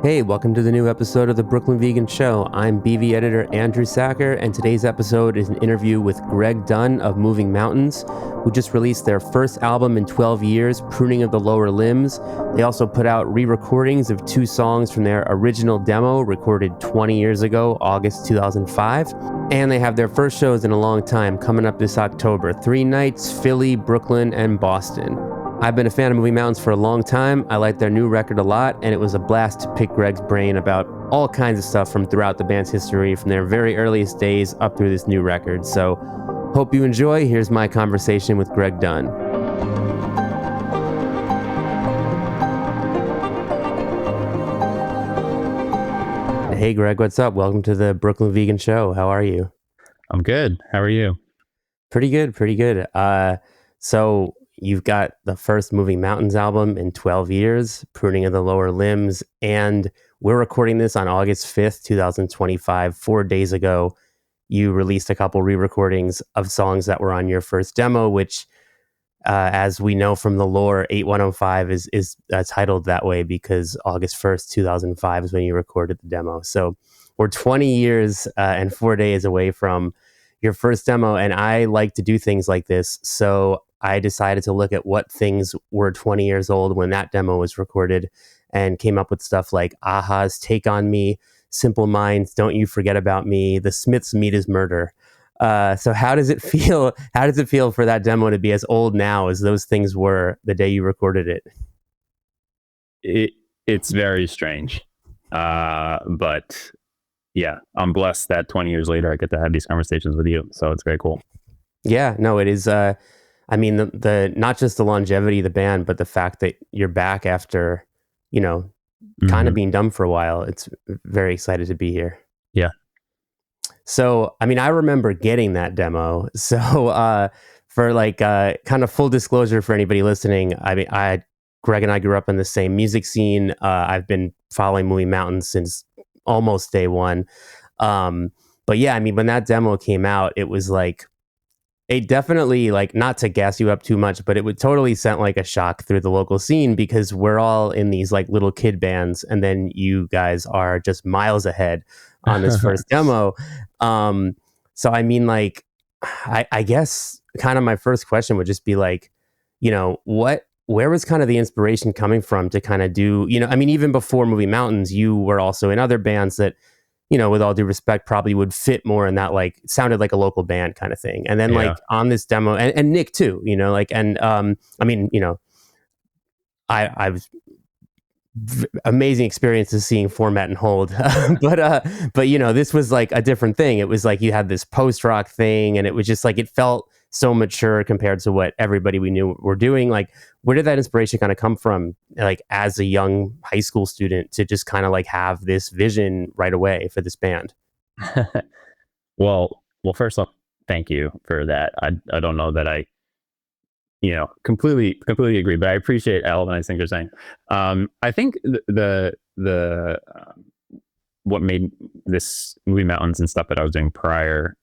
Hey, welcome to the new episode of the Brooklyn Vegan Show. I'm BV editor Andrew Sacher, and today's episode is an interview with Greg Dunn of Moving Mountains, who just released their first album in 12 years, Pruning of the Lower Limbs. They also put out re-recordings of 2 songs from their original demo recorded 20 years ago, August 2005. And they have their first shows in a long time coming up this October. 3 nights, Philly, Brooklyn, and Boston. I've been a fan of Moving Mountains for a long time. I like their new record a lot, and it was a blast to pick Greg's brain about all kinds of stuff from throughout the band's history, from their very earliest days up through this new record. So, hope you enjoy. Here's my conversation with Greg Dunn. Hey, Greg, what's up? Welcome to the Brooklyn Vegan Show. How are you? I'm good. How are you? Pretty good. So you've got the first Moving Mountains album in 12 years, Pruning of the Lower Limbs, and we're recording this on August 5th, 2025. 4 days ago, you released a couple re-recordings of songs that were on your first demo, which, as we know from the lore, 8105 is titled that way because August 1st, 2005 is when you recorded the demo. So we're 20 years and 4 days away from your first demo, and I like to do things like this. So I decided to look at what things were 20 years old when that demo was recorded and came up with stuff like Aha's Take on Me, Simple Minds, Don't You Forget About Me, The Smiths' Meat is Murder. So how does it feel? How does it feel for that demo to be as old now as those things were the day you recorded it? It's very strange. But yeah, I'm blessed that 20 years later, I get to have these conversations with you. So it's very cool. Yeah, no, it is. I mean, the not just the longevity of the band, but the fact that you're back after, kind of being done for a while. It's very excited to be here. Yeah. So, I mean, I remember getting that demo. So, for kind of full disclosure for anybody listening, I mean, Greg and I grew up in the same music scene. I've been following Moving Mountains since almost day one. But yeah, I mean, when that demo came out, it was like, it definitely, like, not to gas you up too much, but it would totally sent like a shock through the local scene because we're all in these like little kid bands, and then you guys are just miles ahead on this first demo. So I mean, like, I guess kind of my first question would just be like, where was kind of the inspiration coming from to kind of do, I mean, even before Moving Mountains, you were also in other bands that, with all due respect, probably would fit more in that, like, sounded like a local band kind of thing. And then like on this demo, and Nick too, I mean, I was amazing experiences seeing Format and Hold, but this was like a different thing. It was like you had this post rock thing, and it was just like it felt so mature compared to what everybody we knew were doing. Like, where did that inspiration kind of come from, like, as a young high school student, to just kind of like have this vision right away for this band? Well, first off, thank you for that. I don't know that I, completely agree, but I appreciate all the nice things you're saying. I think the what made this Moving Mountains and stuff that I was doing prior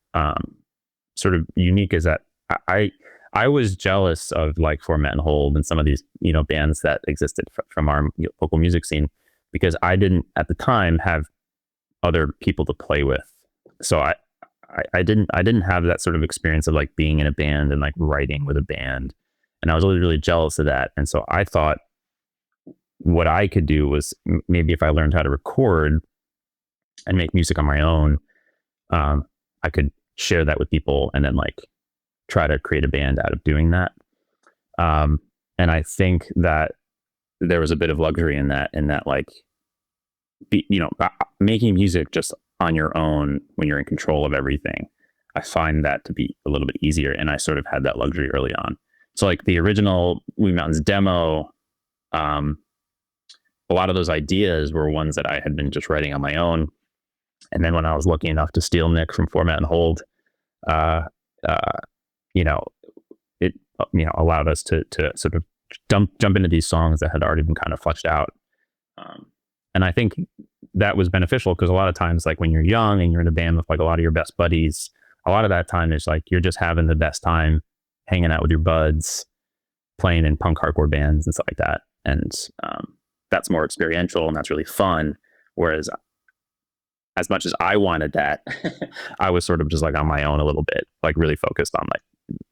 sort of unique is that I was jealous of like Format and Hold and some of these bands that existed from our local music scene, because I didn't at the time have other people to play with. So I didn't have that sort of experience of like being in a band and like writing with a band, and I was really, really jealous of that. And so I thought what I could do was maybe if I learned how to record and make music on my own, I could share that with people and then like try to create a band out of doing that. And I think that there was a bit of luxury in that like, making music just on your own when you're in control of everything. I find that to be a little bit easier, and I sort of had that luxury early on. So like the original Moving Mountains demo, a lot of those ideas were ones that I had been just writing on my own. And then when I was lucky enough to steal Nick from Format and Hold, it allowed us to sort of jump into these songs that had already been kind of fleshed out. And I think that was beneficial because a lot of times, like when you're young and you're in a band with like a lot of your best buddies, a lot of that time is like you're just having the best time hanging out with your buds, playing in punk hardcore bands and stuff like that. And that's more experiential and that's really fun. Whereas as much as I wanted that, I was sort of just like on my own a little bit, like really focused on like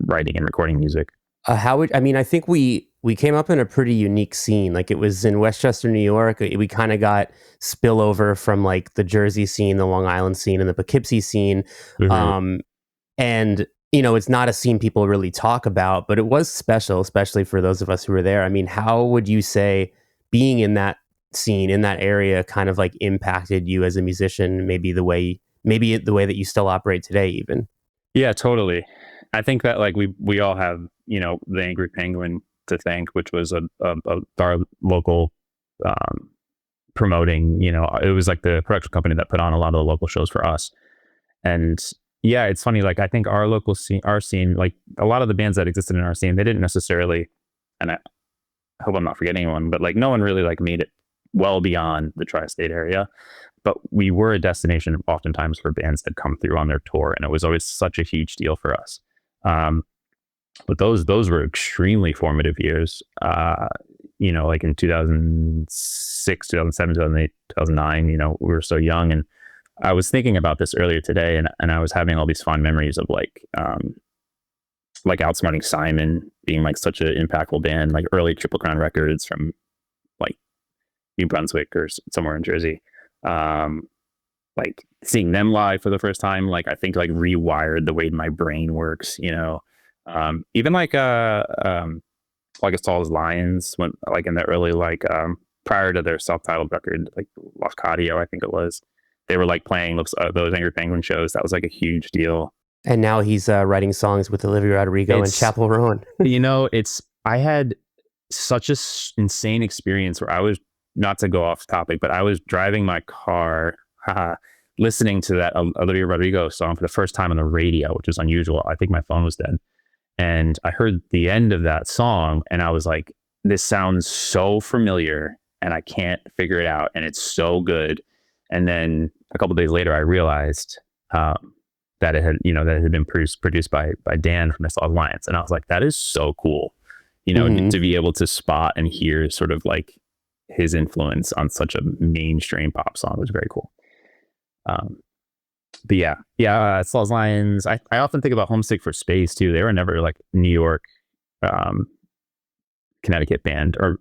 writing and recording music. How would I mean? I think we came up in a pretty unique scene. Like it was in Westchester, New York. We kind of got spillover from like the Jersey scene, the Long Island scene, and the Poughkeepsie scene. Mm-hmm. Um, and it's not a scene people really talk about, but it was special, especially for those of us who were there. I mean, how would you say being in that scene in that area kind of like impacted you as a musician? Maybe the way that you still operate today, even. Yeah, totally. I think that like we all have the Angry Penguin to thank, which was our local promoting. It was like the production company that put on a lot of the local shows for us. And yeah, it's funny. Like I think our scene, like a lot of the bands that existed in our scene, they didn't necessarily. And I hope I'm not forgetting anyone, but like no one really like made it well beyond the tri-state area. But we were a destination oftentimes for bands that come through on their tour, and it was always such a huge deal for us. But those were extremely formative years. Like in 2006, 2007, 2008, 2009. We were so young, and I was thinking about this earlier today, and I was having all these fond memories of like outsmarting Simon being like such an impactful band, like early Triple Crown records from like New Brunswick or somewhere in Jersey. Like seeing them live for the first time, like I think like rewired the way my brain works. Even like As Tall as Lions, when like in the early prior to their self-titled record, like Los Cadio, I think it was, they were like playing those Angry Penguin shows. That was like a huge deal. And now he's writing songs with Olivia Rodrigo and Chapel Roan. I had such a insane experience where I was, not to go off topic, but I was driving my car, listening to that Olivia Rodrigo song for the first time on the radio, which was unusual. I think my phone was dead. And I heard the end of that song and I was like, this sounds so familiar and I can't figure it out. And it's so good. And then a couple of days later, I realized that it had been produced by Dan from As Alliance. And I was like, that is so cool, to be able to spot and hear sort of like his influence on such a mainstream pop song was very cool. But As Lions. I often think about Homesick for Space too. They were never like New York, Connecticut band, or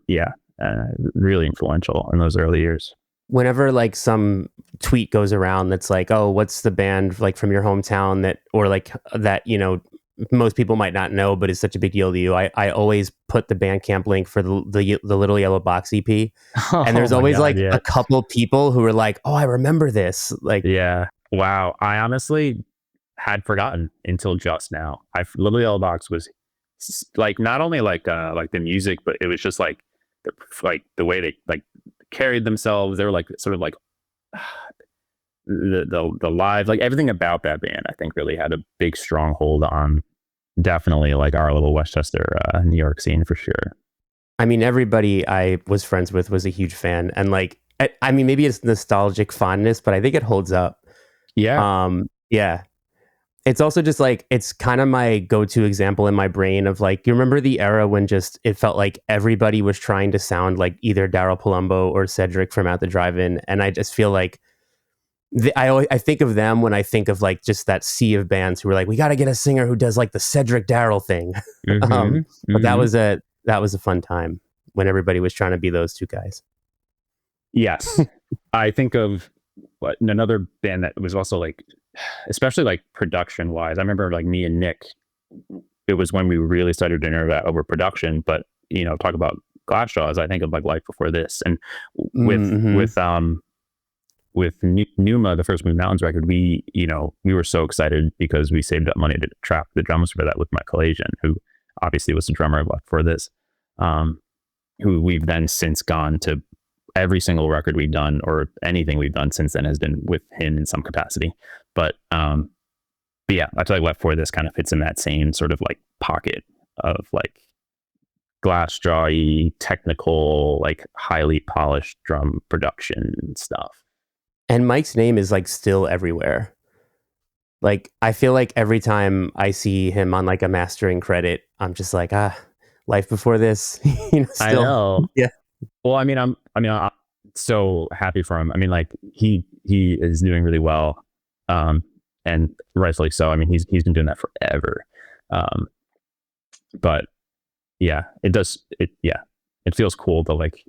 really influential in those early years. Whenever like some tweet goes around that's like, oh, what's the band like from your hometown that most people might not know, but is such a big deal to you. I always put the Bandcamp link for the Little Yellow Box EP. And there's always a couple people who are like, oh, I remember this. Like, yeah. Wow. I honestly had forgotten until just now. Little Yellow Box was like, not only like the music, but it was just like the way they like carried themselves. They were like sort of like the live, like everything about that band, I think really had a big stronghold on definitely like our little Westchester, New York scene for sure. I mean, everybody I was friends with was a huge fan. And like, I mean, maybe it's nostalgic fondness, but I think it holds up. Yeah. Yeah. It's also just like, it's kind of my go-to example in my brain of like, you remember the era when just, it felt like everybody was trying to sound like either Daryl Palumbo or Cedric from At the Drive-In. And I just feel like, I think of them when I think of like just that sea of bands who were like, we got to get a singer who does like the Cedric Daryl thing. But that was a fun time when everybody was trying to be those two guys. Yes. I think of another band that was also like, especially like production wise. I remember like me and Nick, it was when we really started to nerve out over production, but talk about Glassjaws, I think of like Life Before This. And with Numa, the first Move Mountains record, we were so excited because we saved up money to trap the drums for that with Michael Asian, who obviously was the drummer of Life Before This, who we've then since gone to every single record we've done or anything we've done since then has been with him in some capacity. But yeah, I feel like Left 4 This kind of fits in that same sort of like pocket of like Glassjaw-y, technical, like highly polished drum production and stuff. And Mike's name is like still everywhere. Like, I feel like every time I see him on like a mastering credit, I'm just like, Life Before This. Still, I know. Yeah. Well, I mean, so happy for him. I mean, like he is doing really well, and rightfully so. I mean, he's been doing that forever. Um, but yeah, it feels cool to like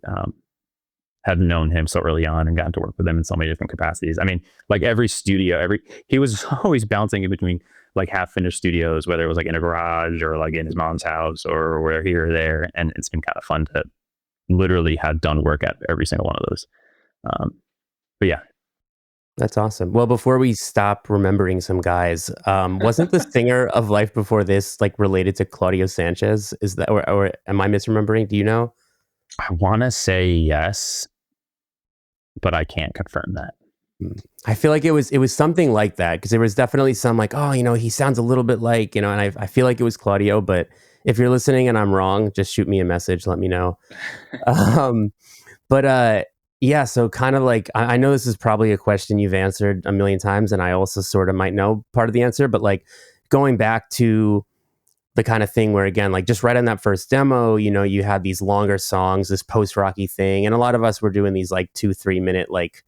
have known him so early on and gotten to work with him in so many different capacities. I mean, like every studio, he was always bouncing in between like half finished studios, whether it was like in a garage or like in his mom's house or where here or there. And it's been kind of fun to literally have done work at every single one of those. But yeah. That's awesome. Well, before we stop remembering some guys, wasn't the singer of Life Before This like related to Claudio Sanchez? Is that, or am I misremembering? Do you know? I want to say yes, but I can't confirm that. I feel like it was something like that, because there was definitely some like, oh, he sounds a little bit like, and I feel like it was Claudio. But if you're listening and I'm wrong, just shoot me a message, let me know. um, but yeah, so kind of like, I know this is probably a question you've answered a million times, and I also sort of might know part of the answer, but like going back to the kind of thing where, again, like just right on that first demo, you had these longer songs, this post rocky thing, and a lot of us were doing these like 2-3 minute like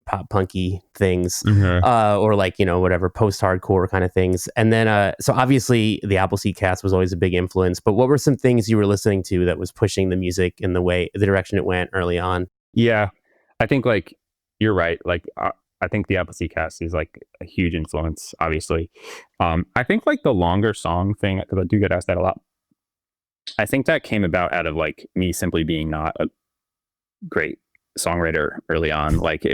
pop punky things, Mm-hmm. or like whatever post hardcore kind of things. And then so obviously the Appleseed Cast was always a big influence, but what were some things you were listening to that was pushing the music in the direction it went early on? Yeah, I think like you're right. Like I think the Appleseed Cast is like a huge influence. Obviously, I think like the longer song thing, because I do get asked that a lot. I think that came about out of like me simply being not a great songwriter early on. Like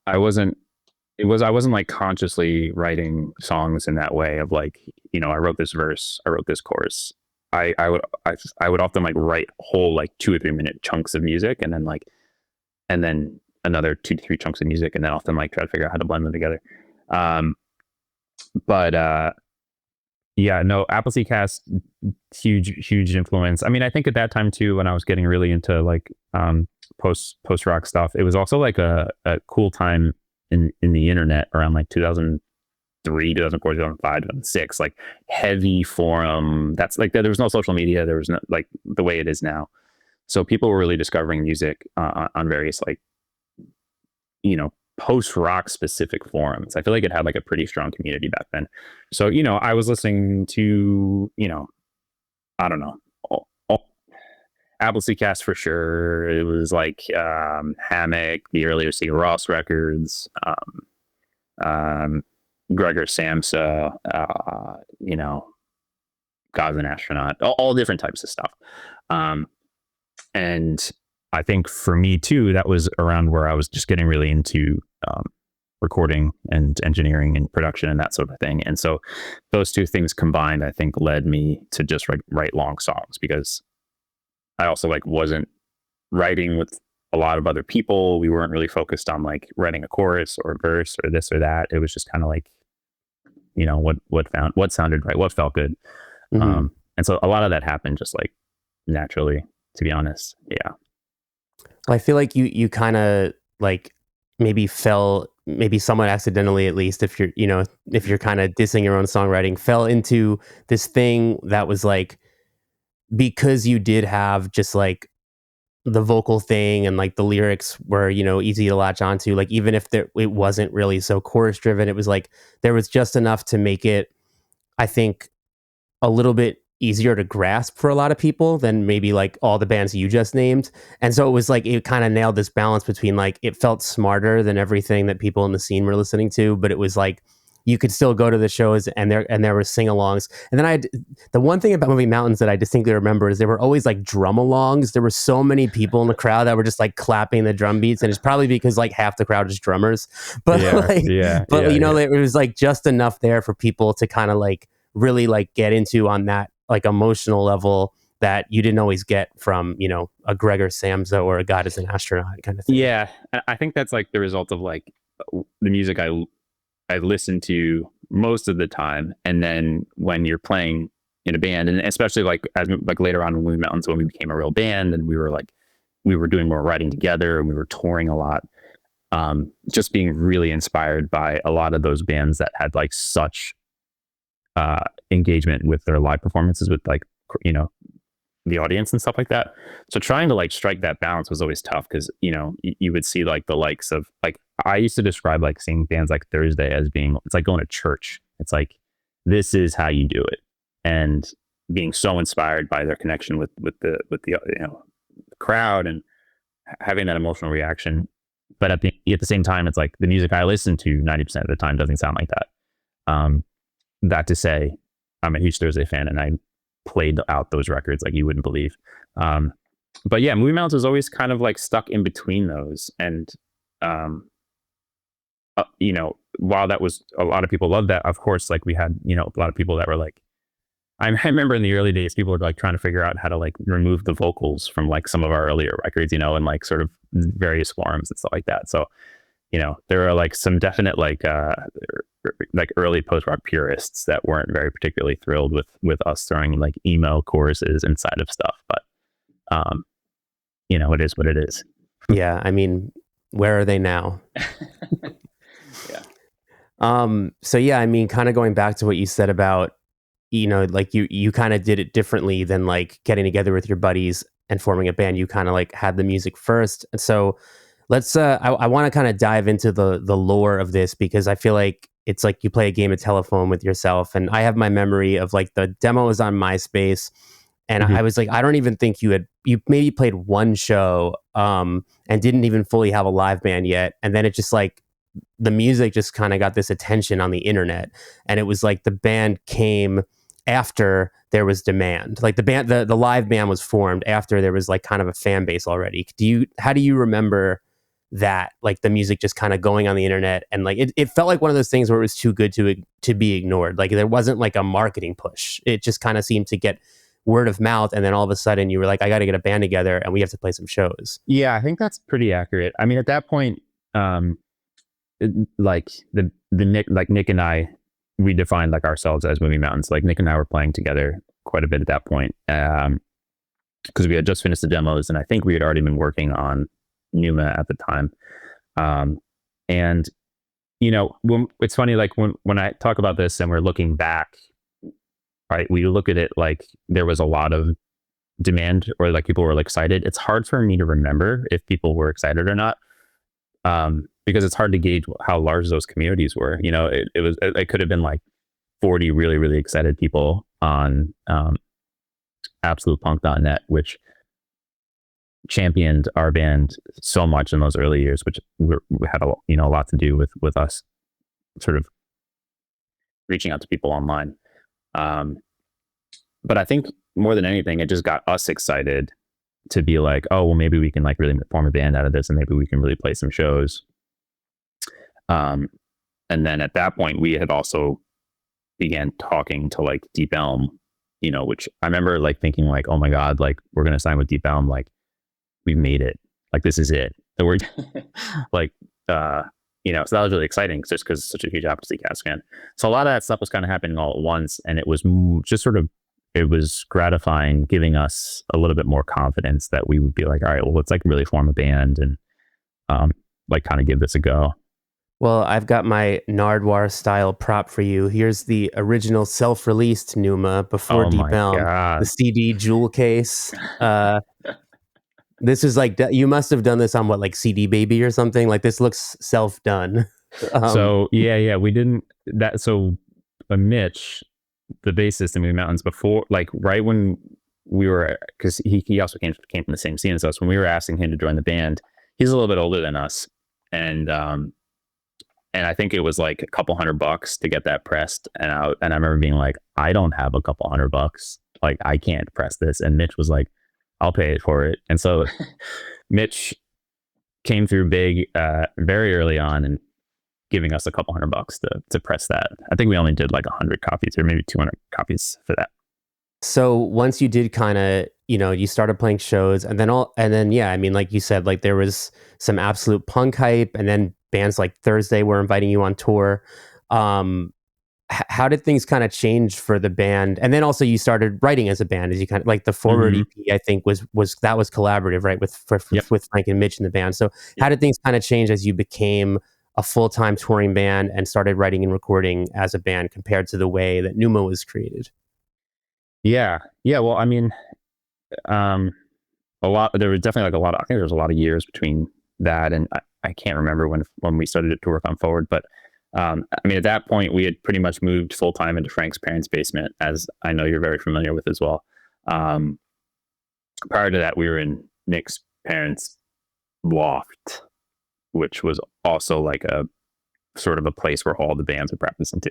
I wasn't. I wasn't like consciously writing songs in that way of like, I wrote this verse, I wrote this chorus. I would often like write whole like 2 or 3 minute chunks of music, and then another 2 to 3 chunks of music, and then often like try to figure out how to blend them together. Um, but yeah, no, Appleseed Cast, huge influence. I mean, I think at that time too, when I was getting really into like post rock stuff, it was also like a cool time in the internet around like 2003, 2004, 2005, 2006, like heavy forum. That's like, there was no social media. There was no like the way it is now. So people were really discovering music on various like, post rock specific forums. I feel like it had like a pretty strong community back then. So, I was listening to, I don't know, Appleseed Cast for sure. It was like Hammock, the earlier Sigur Ross records, Gregor Samsa, God's an Astronaut, all different types of stuff. And I think for me too, that was around where I was just getting really into recording and engineering and production and that sort of thing. And so those two things combined, I think, led me to just write long songs, because I also like wasn't writing with a lot of other people. We weren't really focused on like writing a chorus or a verse or this or that. It was just kind of like, what sounded right, what felt good. Mm-hmm. And so a lot of that happened just like naturally, to be honest. Yeah. Well, I feel like you kind of like maybe somewhat accidentally, at least if you're kind of dissing your own songwriting, fell into this thing that was like, because you did have just like the vocal thing and like the lyrics were easy to latch onto, like even if it wasn't really so chorus driven, it was like there was just enough to make it, I think, a little bit easier to grasp for a lot of people than maybe like all the bands you just named. And so it was like it kind of nailed this balance between like it felt smarter than everything that people in the scene were listening to, but it was like you could still go to the shows and there were sing-alongs. And then the one thing about Moving Mountains that I distinctly remember is there were always like drum-alongs. There were so many people in the crowd that were just like clapping the drum beats, and it's probably because like half the crowd is drummers. But it was like just enough there for people to kind of like really like get into on that like emotional level that you didn't always get from a Gregor Samsa or a God is an Astronaut kind of thing. Yeah, I think that's like the result of like the music I listen to most of the time, and then when you're playing in a band, and especially like as like later on in Moving Mountains, when we became a real band and we were doing more writing together and we were touring a lot, just being really inspired by a lot of those bands that had like such engagement with their live performances with like the audience and stuff like that. So trying to like strike that balance was always tough because, you know, you would see like the likes of like, I used to describe like seeing bands like Thursday as being, it's like going to church. It's like, this is how you do it. And being so inspired by their connection with the you know, crowd and having that emotional reaction. But at the same time, it's like the music I listen to 90% of the time doesn't sound like that. That to say, I'm a huge Thursday fan and I played out those records like you wouldn't believe. But yeah, Movie Mountains was always kind of like stuck in between those. And, you know, while that was, a lot of people loved that, of course, like we had, you know, a lot of people that were like, I remember in the early days, people were like trying to figure out how to like remove the vocals from like some of our earlier records, you know, and like sort of various forums and stuff like that. So, you know, there are like some definite like early post-rock purists that weren't very particularly thrilled with us throwing like emo choruses inside of stuff. But, you know, it is what it is. Yeah. I mean, where are they now? Yeah. So yeah, I mean, kind of going back to what you said about, you know, like you kind of did it differently than like getting together with your buddies and forming a band. You kind of like had the music first. And so let's I want to kind of dive into the lore of this, because I feel like it's like you play a game of telephone with yourself. And I have my memory of like the demo was on MySpace, and I was like, I don't even think you maybe played one show and didn't even fully have a live band yet. And then it just like the music just kind of got this attention on the internet, and it was like the band came after there was demand. Like the live band was formed after there was like kind of a fan base already. How do you remember that, like the music just kind of going on the internet, and like it felt like one of those things where it was too good to be ignored. Like there wasn't like a marketing push. It just kind of seemed to get word of mouth, and then all of a sudden you were like, I got to get a band together and we have to play some shows. Yeah, I think that's pretty accurate. I mean, at that point, like the Nick and I, we defined like ourselves as Movie Mountains. Like Nick and I were playing together quite a bit at that point, because we had just finished the demos, and I think we had already been working on Numa at the time. And you know, it's funny, like when I talk about this and we're looking back, right? We look at it like there was a lot of demand, or like people were like excited. It's hard for me to remember if people were excited or not. Because it's hard to gauge how large those communities were. You know, it could have been like 40 really, really excited people on absolutepunk.net, which championed our band so much in those early years, which we had a lot to do with us sort of reaching out to people online. But I think more than anything, it just got us excited to be like, oh, well, maybe we can like really form a band out of this, and maybe we can really play some shows. And then at that point, we had also began talking to like Deep Elm, you know, which I remember like thinking like, oh my God, like we're going to sign with Deep Elm. Like we made it. Like, this is it. The word like, you know, so that was really exciting just because it's such a huge Appleseed Cast fan. So a lot of that stuff was kind of happening all at once. And it was just sort of, it was gratifying, giving us a little bit more confidence that we would be like, all right, well, let's like really form a band and like kind of give this a go. Well, I've got my Nardwuar style prop for you. Here's the original self-released Numa before Deep Elm, the CD jewel case. This is like, you must have done this on what, like CD Baby or something? Like this looks self-done. So yeah, we didn't that. So Mitch, the bassist in Movie Mountains, before, like right when we were, because he also came from the same scene as us, when we were asking him to join the band, he's a little bit older than us. And I think it was like a couple $100 to get that pressed. And I remember being like, I don't have a couple $100. Like, I can't press this. And Mitch was like, I'll pay it for it. And so Mitch came through big very early on and giving us a couple $100 to press that. I think we only did like 100 copies or maybe 200 copies for that. So once you did kind of, you know, you started playing shows, and then yeah, I mean, like you said, like there was some absolute punk hype, and then bands like Thursday were inviting you on tour. How did things kind of change for the band? And then also you started writing as a band, as you kind of like the Forward EP, I think was collaborative, right? With Frank and Mitch in the band. So how did things kind of change as you became a full-time touring band and started writing and recording as a band compared to the way that Numa was created? Yeah. Well, I mean, Um, a lot. There was definitely like a lot. I think there was a lot of years between that, and I can't remember when we started to work on Forward. But I mean, at that point, we had pretty much moved full time into Frank's parents' basement, as I know you're very familiar with as well. Um, Prior to that, we were in Nick's parents' loft, which was also like a sort of a place where all the bands would practice into.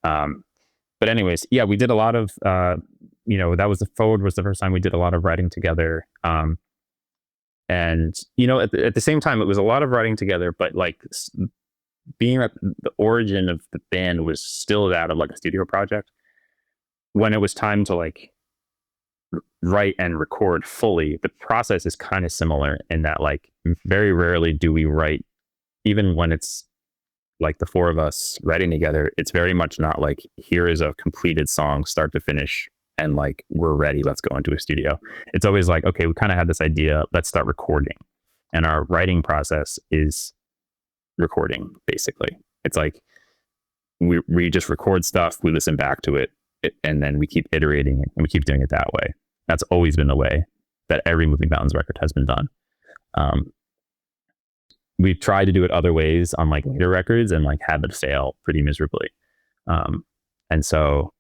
Um, but anyways, yeah, we did a lot of that was the Forward was the first time we did a lot of writing together. And at the same time, it was a lot of writing together, but like being at the origin of the band was still that of like a studio project. When it was time to like write and record fully, the process is kind of similar in that like very rarely do we write, even when it's like the four of us writing together, it's very much not like here is a completed song start to finish and like we're ready, let's go into a studio. It's always like, okay, we kind of had this idea, let's start recording. And our writing process is recording, basically. It's like we just record stuff, we listen back to it, and then we keep iterating it, and we keep doing it that way. That's always been the way that every Moving Mountains record has been done. We've tried to do it other ways on like later records and like had it fail pretty miserably. And so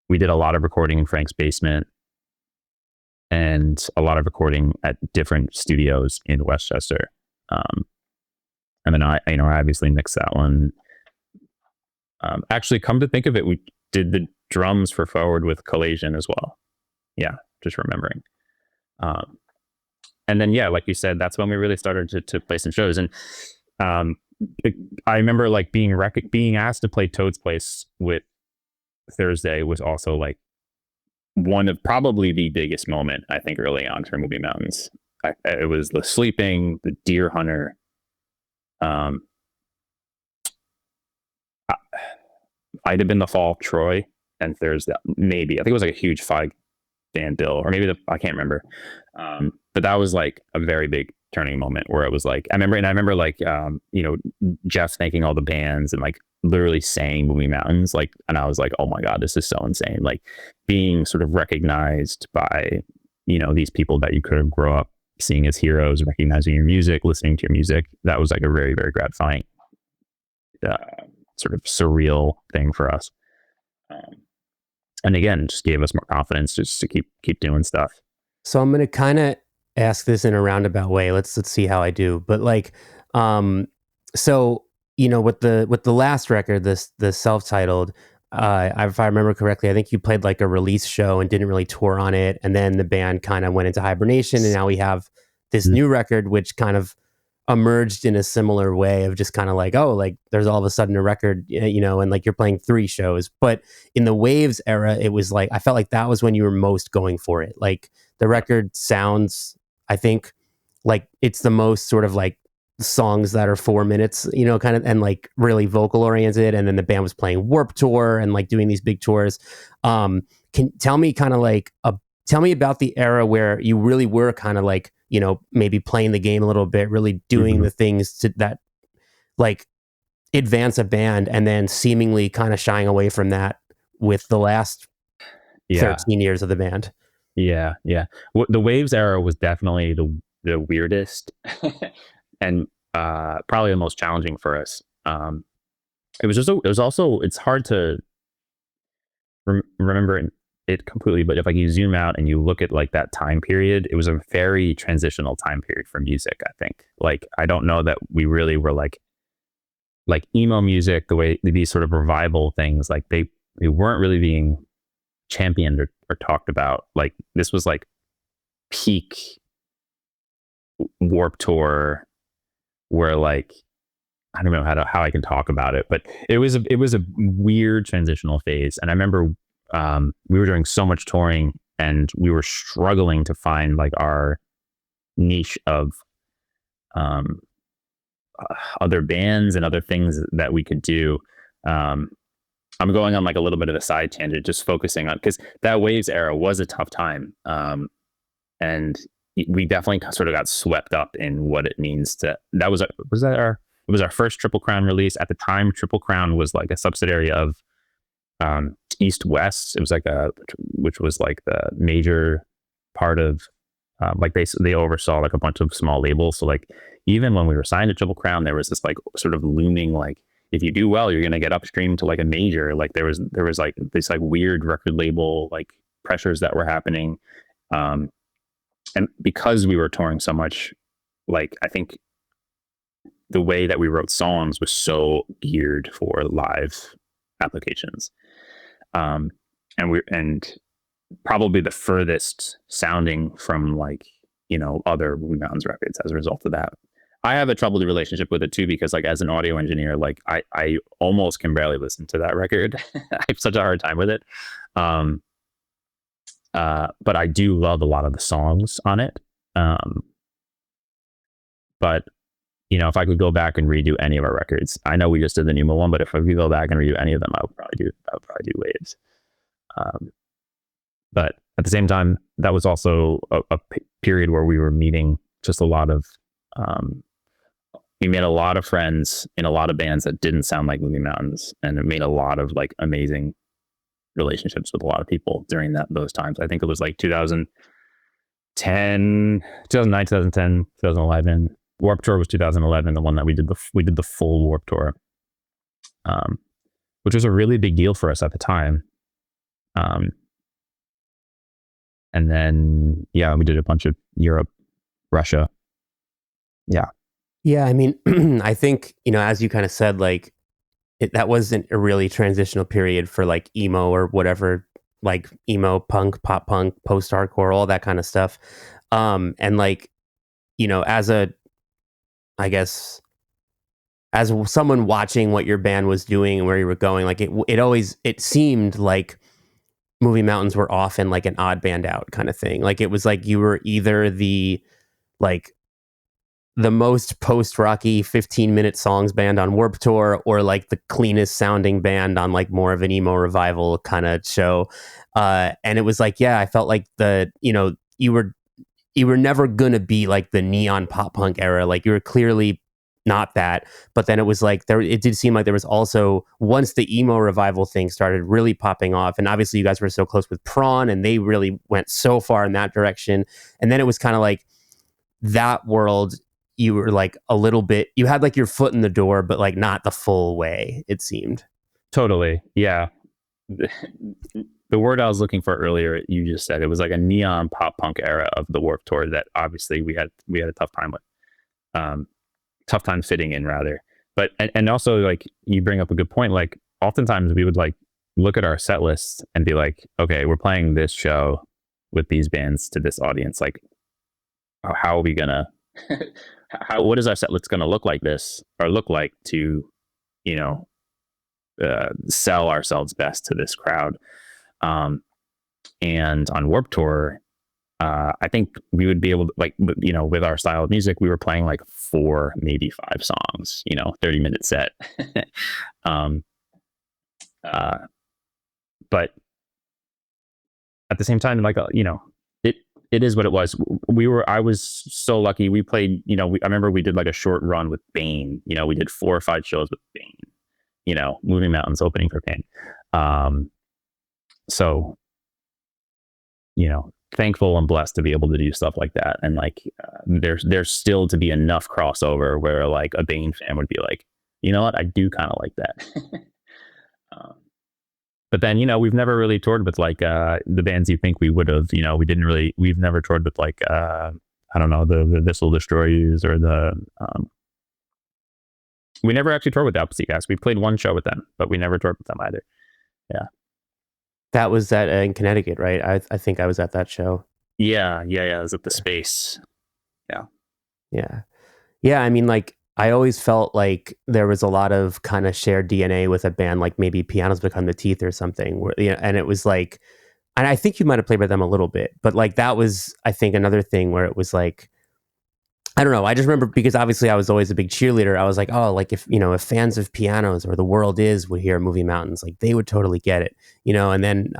we did a lot of recording in Frank's basement and a lot of recording at different studios in Westchester. And then I obviously mixed that one. Actually, come to think of it, we did the drums for Forward with Collation as well. Yeah, just remembering. And then, yeah, like you said, that's when we really started to play some shows. And I remember like being asked to play Toad's Place with Thursday was also like one of probably the biggest moment, I think, early on for Moving Mountains. It was the Sleeping, the Deer Hunter. I'd have been the Fall of Troy and Thursday, maybe. I think it was like a huge 5-band bill, or maybe I can't remember. But that was like a very big turning moment where it was like, I remember like, Jeff thanking all the bands and like literally saying Moving Mountains, like, and I was like, oh my God, this is so insane. Like being sort of recognized by, these people that you could have grown up seeing as heroes, recognizing your music, listening to your music. That was like a very, very gratifying, sort of surreal thing for us. And again, just gave us more confidence just to keep doing stuff. So I'm going to kind of ask this in a roundabout way. Let's see how I do. But like, so with the last record, the self-titled, if I remember correctly, I think you played like a release show and didn't really tour on it, and then the band kind of went into hibernation, and now we have this new record, which kind of emerged in a similar way of just kind of like, oh, like there's all of a sudden a record, and like you're playing 3 shows. But in the Waves era, it was like, I felt like that was when you were most going for it. Like the record sounds, I think, like it's the most sort of like songs that are 4 minutes, kind of, and like really vocal oriented. And then the band was playing Warped Tour and like doing these big tours. Can tell me kind of like, tell me about the era where you really were kind of like, maybe playing the game a little bit, really doing the things that like advance a band, and then seemingly kind of shying away from that with the last 13 years of the band. Yeah. The Waves era was definitely the weirdest and probably the most challenging for us. It's hard to remember it completely, but if like you zoom out and you look at like that time period, it was a very transitional time period for music. I think, like, I don't know that we really were like emo music, the way these sort of revival things, like they weren't really being championed or talked about. Like this was like peak Warped Tour, where like, I don't know how I can talk about it, but it was a weird transitional phase. And I remember we were doing so much touring and we were struggling to find like our niche of other bands and other things that we could do. I'm going on like a little bit of a side tangent, just focusing on, because that Waves era was a tough time. And we definitely sort of got swept up in what it means to, it was our first Triple Crown release. At the time, Triple Crown was like a subsidiary of East West. It was like which was like the major part of like they oversaw like a bunch of small labels. So like even when we were signed to Triple Crown, there was this like sort of looming like if you do well, you're gonna get upstream to like a major. Like there was like this like weird record label like pressures that were happening. And because we were touring so much, like I think the way that we wrote songs was so geared for live applications. And probably the furthest sounding from like, other Moving Mountains records as a result of that. I have a troubled relationship with it too, because like as an audio engineer, like I almost can barely listen to that record. I have such a hard time with it. But I do love a lot of the songs on it. But if I could go back and redo any of our records, I know we just did the Numa one, but if I could go back and redo any of them, I would probably do Waves. But at the same time, that was also a period where we were meeting just a lot of, we made a lot of friends in a lot of bands that didn't sound like Moving Mountains, and it made a lot of like amazing relationships with a lot of people during those times. I think it was like 2009, 2010, 2011. Warped Tour was 2011, the one that we did the full Warped Tour, which was a really big deal for us at the time. And then we did a bunch of Europe, Russia. Yeah, I mean, I think, as you kind of said, like that wasn't a really transitional period for like emo or whatever, like emo, punk, pop punk, post-hardcore, all that kind of stuff. And like, as someone watching what your band was doing and where you were going, like it seemed like Moving Mountains were often like an odd band out kind of thing. Like it was like you were either the most post-rocky 15-minute songs band on Warped Tour, or like the cleanest sounding band on like more of an emo revival kind of show. And it was like, I felt like you were never gonna be like the neon pop punk era. Like you were clearly not that. But then it was like it did seem like there was also, once the emo revival thing started really popping off, and obviously you guys were so close with Prawn and they really went so far in that direction. And then it was kind of like that world, you were like a little bit, you had like your foot in the door, but like not the full way, it seemed. Totally. Yeah. The word I was looking for earlier, you just said, it was like a neon pop punk era of the Warped Tour that obviously we had a tough time with, tough time fitting in rather. But, and also like you bring up a good point. Like oftentimes we would like look at our set list and be like, okay, we're playing this show with these bands to this audience. Like, how are we gonna, what is our set list gonna look like to, sell ourselves best to this crowd? And on Warped Tour, I think we would be able to, like, with our style of music, we were playing like 4, maybe 5 songs, 30-minute set. But at the same time, like, it is what it was. I was so lucky. We played, I remember we did like a short run with Bane. We did 4 or 5 shows with Bane, Moving Mountains opening for Bane. So, thankful and blessed to be able to do stuff like that. And like, there's still to be enough crossover where like a Bane fan would be like, you know what, I do kind of like that. But then, we've never really toured with like the bands you think we would have. We've never toured with like I don't know, the This Will Destroy Yous, or the we never actually toured with the Appleseed Gas. We played one show with them, but we never toured with them either. Yeah. That was in Connecticut, right? I think I was at that show. Yeah. It was at the Space. Yeah. I mean, like, I always felt like there was a lot of kind of shared DNA with a band, like maybe Pianos Become the Teeth or something. Where, and it was like, and I think you might have played with them a little bit, but like that was, I think, another thing where it was like, I don't know. I just remember, because obviously I was always a big cheerleader. I was like, oh, like if fans of Pianos or The World Is would hear Moving Mountains, like they would totally get it, and then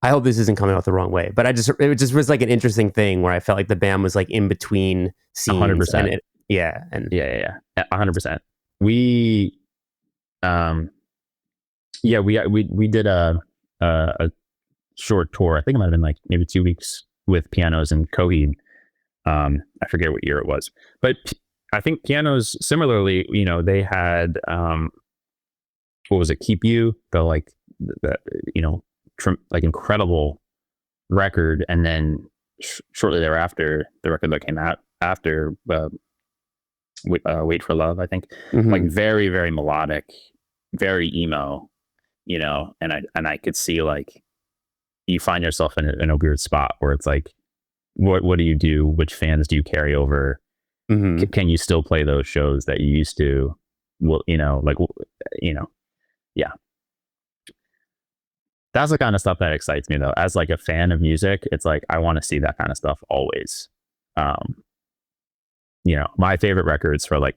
I hope this isn't coming out the wrong way, but it just was like an interesting thing where I felt like the band was like in between scenes. 100%. And yeah. 100%. We, we did a short tour. I think it might have been like maybe 2 weeks with Pianos and Coheed. I forget what year it was, but I think Pianos similarly, they had, what was it? Keep You, the like incredible record. And then shortly thereafter, the record that came out after, Wait for Love, I think, like Mhm. very, very melodic, very emo, and I could see like you find yourself in a weird spot where it's like, what do you do? Which fans do you carry over? Mhm. Can you still play those shows that you used to? Well, yeah. That's the kind of stuff that excites me though. As like a fan of music, it's like I want to see that kind of stuff always. Um, my favorite records for like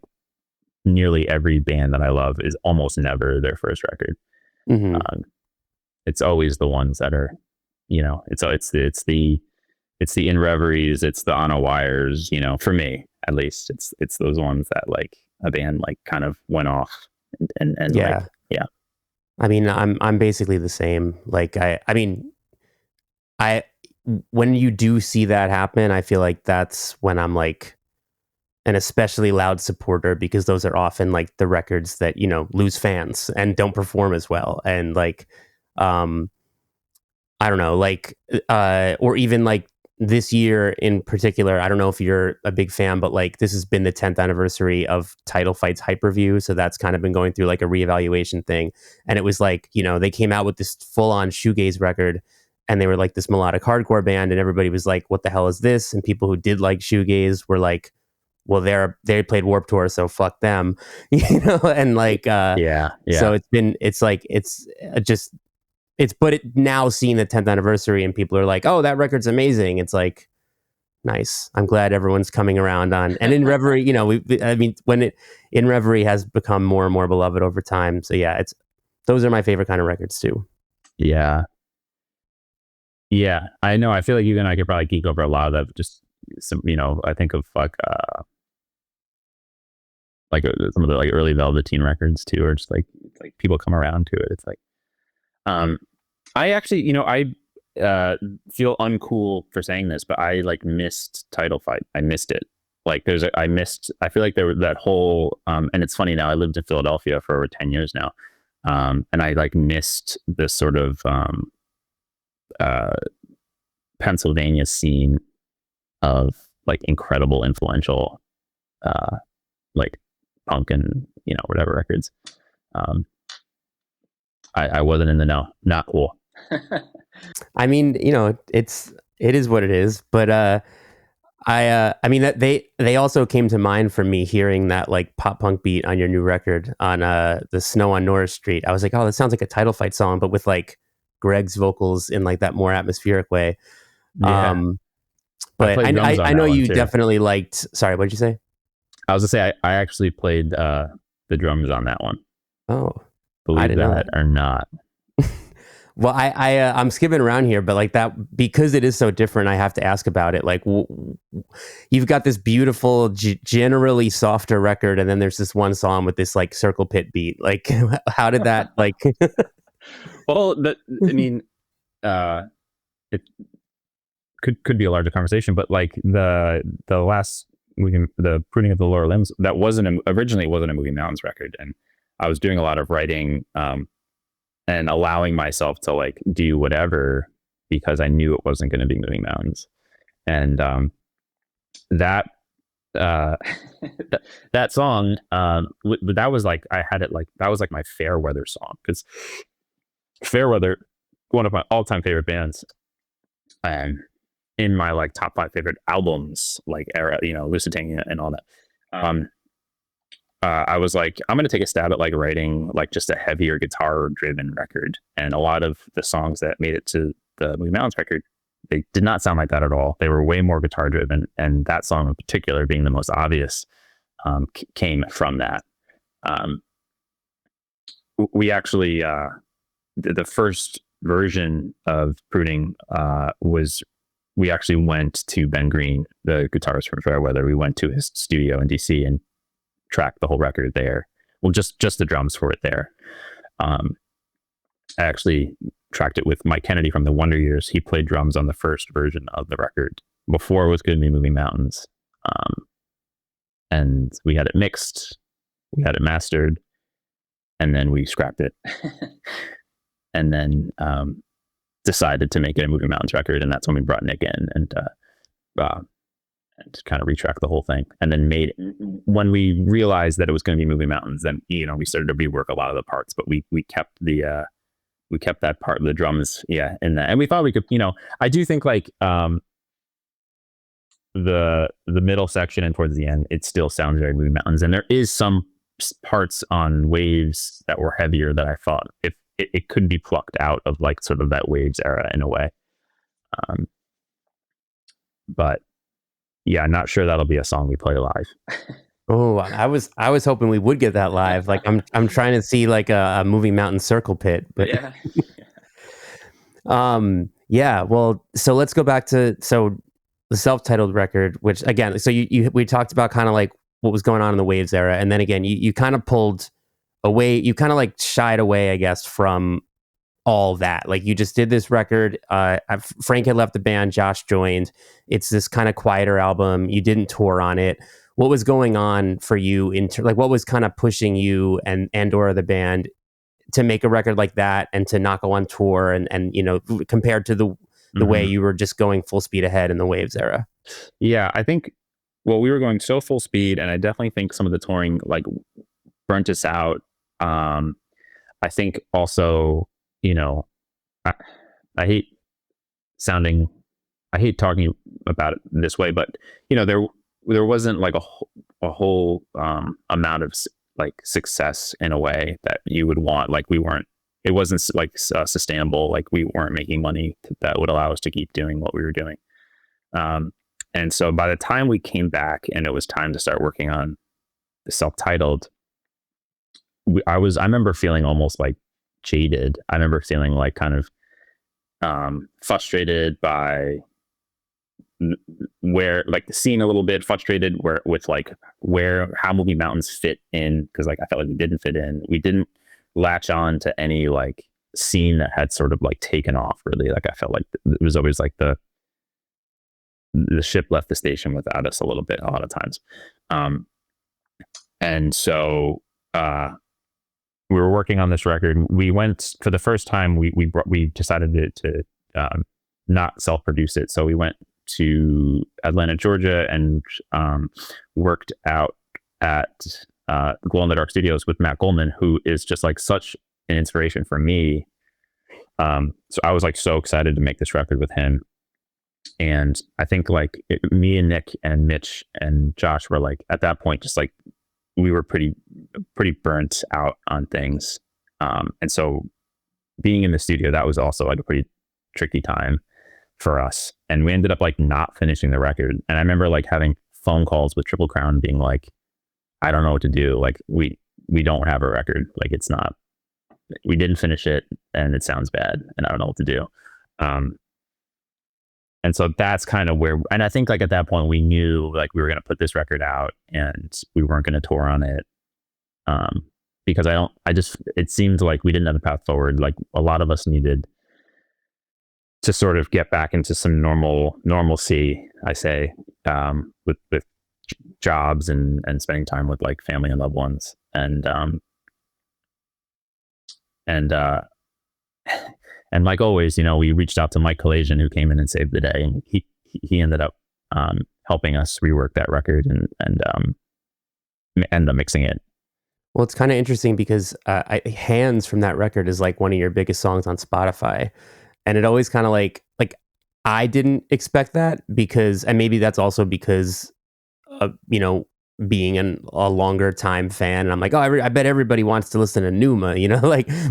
nearly every band that I love is almost never their first record. Mhm. Um, it's always the ones that are, it's the In Reveries, it's the On a Wires, for me at least, it's those ones that like a band like kind of went off and like, Yeah. yeah. I mean, I'm basically the same. Like I mean, I when you do see that happen, I feel like that's when I'm like an especially loud supporter, because those are often like the records that, lose fans and don't perform as well. And like, um, I don't know, like, or even like this year in particular, I don't know if you're a big fan, but like this has been the 10th anniversary of Title Fight's Hyperview. So that's kind of been going through like a reevaluation thing. And it was like, they came out with this full on shoegaze record, and they were like this melodic hardcore band. And everybody was like, what the hell is this? And people who did like shoegaze were like, well, they played Warped Tour, so fuck them, and like, Yeah, so yeah, but it now seeing the 10th anniversary and people are like, oh, that record's amazing. It's like, nice. I'm glad everyone's coming around on, and In Reverie, I mean, In Reverie has become more and more beloved over time. So yeah, those are my favorite kind of records too. yeah, yeah. I know. I feel like you and I could probably geek over a lot of that. Just some, I think of some of the like early Velveteen records too, or just like it's like people come around to it. It's like, um, I actually, I feel uncool for saying this, but I like missed Title Fight. I missed it. Like I feel like there was that whole, and it's funny now, I lived in Philadelphia for over 10 years now. And I like missed this sort of, uh, Pennsylvania scene of like incredible, influential, uh, like punk and, whatever records. Um, I wasn't in the know. Not cool. I mean, it is what it is, but I mean that they also came to mind for me hearing that like pop punk beat on your new record on the Snow on Norris Street. I was like, oh, that sounds like a Title Fight song, but with like Greg's vocals in like that more atmospheric way. Yeah. Um, I but played drums on I that know one you too. definitely liked. Sorry, what did you say? I was gonna say I actually played the drums on that one. Oh, I Believe didn't know that that. or not. Well, I'm skipping around here, but like that, because it is so different, I have to ask about it. Like, you've got this beautiful, generally softer record, and then there's this one song with this like circle pit beat. Like, how did that like? Well, I mean, uh, it could be a larger conversation, but like the last the Pruning of the Lower Limbs, that originally wasn't a Moving Mountains record, and I was doing a lot of writing, and allowing myself to like do whatever because I knew it wasn't going to be Moving Mountains, and that uh that song, that was like I had it like that was like my Fairweather song, because Fairweather, one of my all-time favorite bands, and in my like top 5 favorite albums, like era, Lusitania and all that. Um, I was like, I'm gonna take a stab at like writing like just a heavier guitar driven record, and a lot of the songs that made it to the Movie Mountains record, they did not sound like that at all. They were way more guitar driven, and that song in particular, being the most obvious, came from that. Um, we actually, the first version of Pruning, was we actually went to Ben Green, the guitarist from Fairweather. We went to his studio in DC and tracked the whole record there. Well, just the drums for it there. I actually tracked it with Mike Kennedy from the Wonder Years. He played drums on the first version of the record before it was going to be Moving Mountains. And we had it mixed, we had it mastered, and then we scrapped it. And then decided to make it a Moving Mountains record. And that's when we brought Nick in and kind of retrack the whole thing. And then when we realized that it was going to be Moving Mountains, then, we started to rework a lot of the parts, but we kept we kept that part of the drums. Yeah. And we thought we could, I do think like, the middle section and towards the end, it still sounds very Moving Mountains. And there is some parts on Waves that were heavier that I thought if it could be plucked out of like sort of that Waves era in a way. But yeah, not sure that'll be a song we play live. Oh, I was hoping we would get that live. Like I'm trying to see like a Moving Mountain circle pit, but yeah. Yeah. Well, so let's go back to the self-titled record, which again, so we talked about kind of like what was going on in the Waves era, and then again, you kind of pulled away, you kind of like shied away, I guess, from all that. Like you just did this record. Frank had left the band, Josh joined. It's this kind of quieter album. You didn't tour on it. What was going on for you like what was kind of pushing you and or the band to make a record like that and to not go on tour and compared to the way you were just going full speed ahead in the Waves era? Yeah, I think, we were going so full speed, and I definitely think some of the touring like burnt us out. I think also, I hate talking about it this way, but there wasn't like a whole amount of like success in a way that you would want. Like it wasn't like sustainable. Like we weren't making money that would allow us to keep doing what we were doing. And so by the time we came back and it was time to start working on the self-titled, I remember feeling almost like jaded. I remember feeling like kind of frustrated by where like the scene a little bit, frustrated with how Moving Mountains fit in, because like I felt like we didn't fit in. We didn't latch on to any like scene that had sort of like taken off really. Like I felt like it was always like the ship left the station without us a little bit, a lot of times. And so we were working on this record. We went for the first time. We decided to not self-produce it. So we went to Atlanta, Georgia, and worked out at Glow in the Dark Studios with Matt Goldman, who is just like such an inspiration for me. So I was like so excited to make this record with him. And I think like me and Nick and Mitch and Josh were like at that point just like we were pretty burnt out on things. And so being in the studio, that was also like a pretty tricky time for us. And we ended up like not finishing the record. And I remember like having phone calls with Triple Crown being like, I don't know what to do. Like we don't have a record. Like we didn't finish it and it sounds bad and I don't know what to do. And so that's kind of where, and I think like at that point we knew like we were going to put this record out and we weren't going to tour on it. Because it seemed like we didn't have a path forward. Like a lot of us needed to sort of get back into some normalcy, I say, with jobs and spending time with like family and loved ones. And like always, we reached out to Mike Kalasian, who came in and saved the day, and he ended up helping us rework that record and end up mixing it. Well, it's kind of interesting because Hands from that record is like one of your biggest songs on Spotify. And it always kind of like I didn't expect that because, and maybe that's also because of, being a longer time fan. And I'm like, I bet everybody wants to listen to Numa,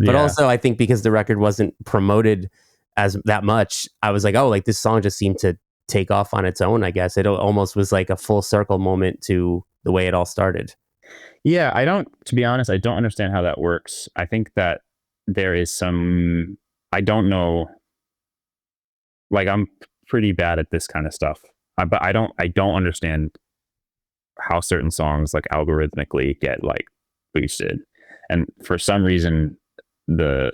but also I think because the record wasn't promoted as that much, I was like, like this song just seemed to take off on its own, I guess. It almost was like a full circle moment to the way it all started. Yeah, to be honest, I don't understand how that works. I think that there is I don't know, like I'm pretty bad at this kind of stuff, but I don't understand how certain songs like algorithmically get like boosted. And for some reason, the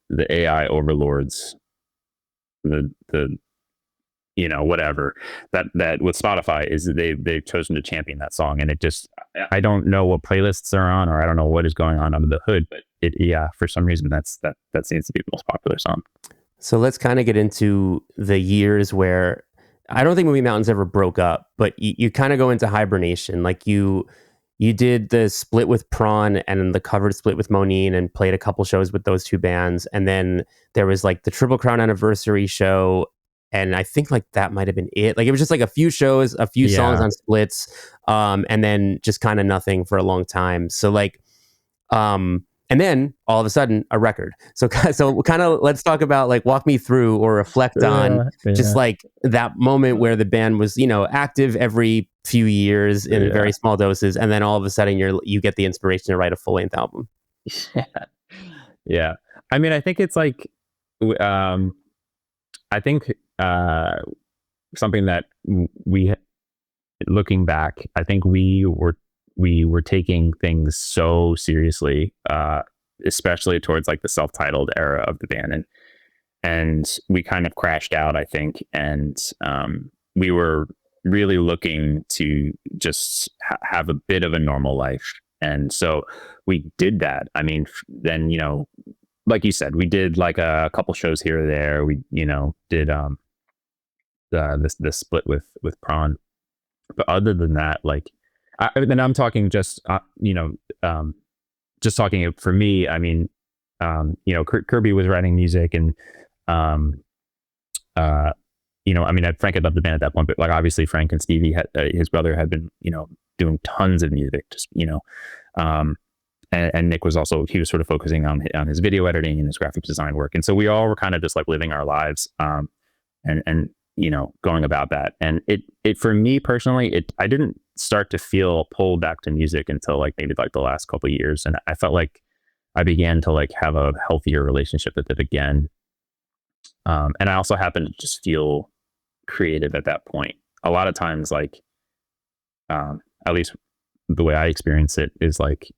the AI overlords, the whatever that with Spotify is they've chosen to champion that song, and it just, I don't know what playlists are on, or I don't know what is going on under the hood, but for some reason that seems to be the most popular song. So let's kind of get into the years where I don't think Movie Mountains ever broke up, but you kind of go into hibernation. Like you did the split with Prawn and the covered split with Monine and played a couple shows with those two bands. And then there was like the Triple Crown anniversary show. And I think like that might have been it. Like it was just like a few shows, a few songs on splits, and then just kind of nothing for a long time. So like, and then all of a sudden a record. So kind of let's talk about, like, walk me through or reflect on just like that moment where the band was, active every few years in very small doses, and then all of a sudden you get the inspiration to write a full length album. Yeah. I mean, I think it's like, I think something that we, looking back, I think we were taking things so seriously, especially towards like the self-titled era of the band, and we kind of crashed out, I think, and we were really looking to just have a bit of a normal life, and so we did that. I mean, then like you said, we did like a couple shows here or there. We did the split with Prawn, but other than that, like, then I'm talking just just talking for me. I mean, Kirby was writing music, and I mean, Frank had left the band at that point, but like obviously Frank and Stevie his brother had been doing tons of music, just and Nick was also, he was sort of focusing on his video editing and his graphic design work, and so we all were kind of just like living our lives, and going about that. And it for me personally, I didn't start to feel pulled back to music until like maybe like the last couple of years, and I felt like I began to like have a healthier relationship with it again. And I also happened to just feel creative at that point. A lot of times, like, at least the way I experience it is like